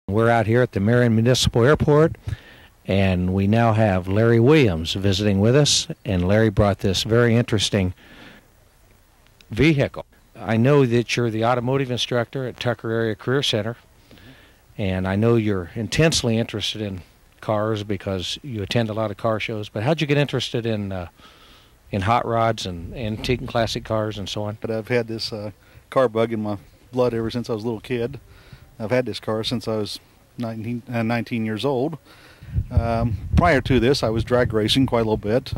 We're out here at the Marion Municipal Airport, and we now have Larry Williams visiting with us, and Larry brought this very interesting vehicle. I know that you're the automotive instructor at Tucker Area Career Center, and I know you're intensely interested in cars because you attend a lot of car shows, but how'd you get interested in hot rods and antique and classic cars and so on? But I've had this car bug in my blood ever since I was a little kid. I've had this car since I was 19 years old. Prior to this, I was drag racing quite a little bit.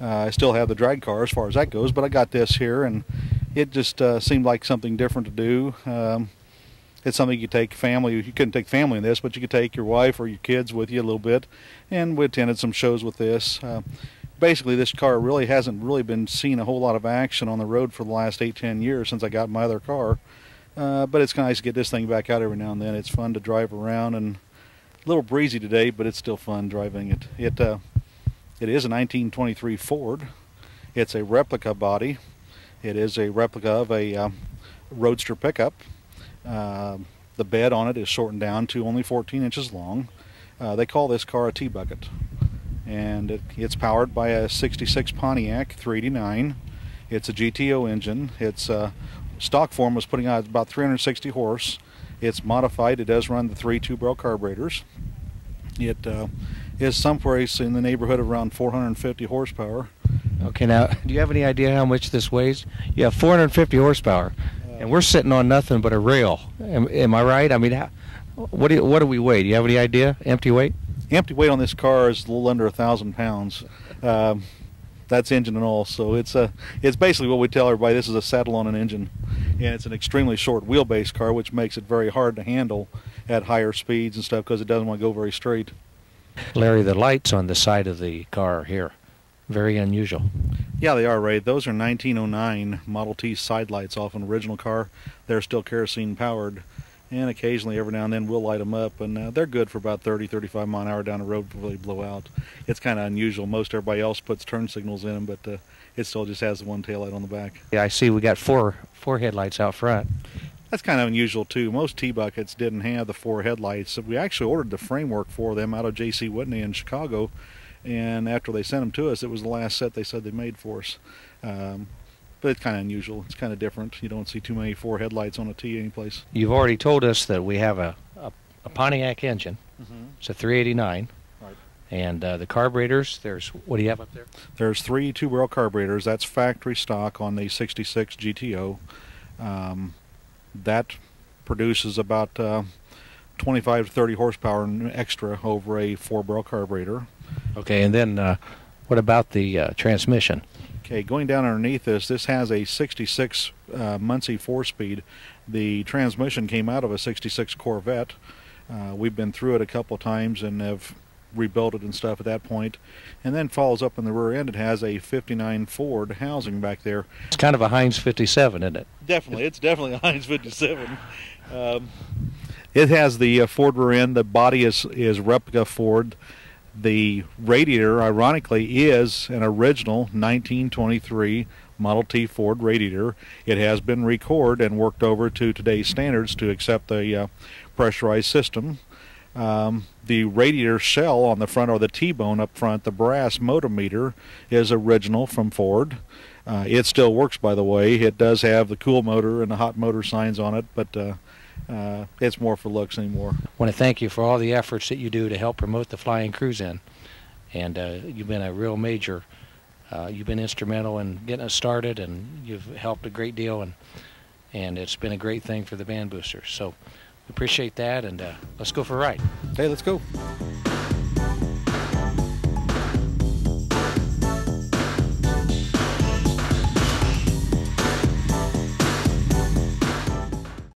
I still have the drag car as far as that goes, but I got this here, and it just seemed like something different to do. It's something you take family. You couldn't take family in this, but you could take your wife or your kids with you a little bit, and we attended some shows with this. Basically, this car really hasn't been seen a whole lot of action on the road for the last 8-10 years since I got my other car. But it's nice to get this thing back out every now and then. It's fun to drive around, and a little breezy today, but it's still fun driving it. It is a 1923 Ford. It's a replica body. It is a replica of a Roadster pickup. The bed on it is shortened down to only 14 inches long. They call this car a T Bucket. And it's powered by a 66 Pontiac 389. It's a GTO engine. Its stock form was putting out about 360 horse. It's modified. It does run the 3 two-barrel carburetors. It is someplace in the neighborhood of around 450 horsepower. Okay, now, do you have any idea how much this weighs? You have 450 horsepower, and we're sitting on nothing but a rail. Am I right? I mean, what do we weigh? Do you have any idea? Empty weight? Empty weight on this car is a little under 1,000 pounds. That's engine and all, so it's basically what we tell everybody. This is a saddle on an engine, and it's an extremely short wheelbase car, which makes it very hard to handle at higher speeds and stuff because it doesn't want to go very straight. Larry, the lights on the side of the car here, very unusual. Yeah, they are, Ray. Those are 1909 Model T side lights off an original car. They're still kerosene powered, and occasionally, every now and then, we'll light them up, and they're good for about 30-35 mile an hour down the road before they blow out. It's kind of unusual. Most everybody else puts turn signals in them, but it still just has the one taillight on the back. Yeah, I see we got four headlights out front. That's kind of unusual, too. Most T-Buckets didn't have the 4 headlights. We actually ordered the framework for them out of J.C. Whitney in Chicago, and after they sent them to us, it was the last set they said they made for us. But it's kind of unusual. It's kind of different. You don't see too many 4 headlights on a T anyplace. You've already told us that we have a Pontiac engine. Mm-hmm. It's a 389. Right. And the carburetors, what do you have up there? There's 3 two-barrel carburetors. That's factory stock on the 66 GTO. That produces about 25 to 30 horsepower extra over a 4-barrel carburetor. Okay, and then what about the transmission? Okay, going down underneath this has a 66 Muncie 4-speed. The transmission came out of a 66 Corvette. We've been through it a couple of times and have rebuilt it and stuff at that point. And then follows up in the rear end. It has a 59 Ford housing back there. It's kind of a Heinz 57, isn't it? Definitely. It's definitely a Heinz 57. It has the Ford rear end. The body is replica Ford. The radiator, ironically, is an original 1923 Model T Ford radiator. It has been recored and worked over to today's standards to accept the pressurized system. The radiator shell on the front, or the T-bone up front, the brass motor meter, is original from Ford. It still works, by the way. It does have the cool motor and the hot motor signs on it, but it's more for looks anymore. I want to thank you for all the efforts that you do to help promote the Flying Cruise-In. And you've been a real major. You've been instrumental in getting us started, and you've helped a great deal, and it's been a great thing for the band boosters. So we appreciate that, and let's go for a ride. Hey, let's go.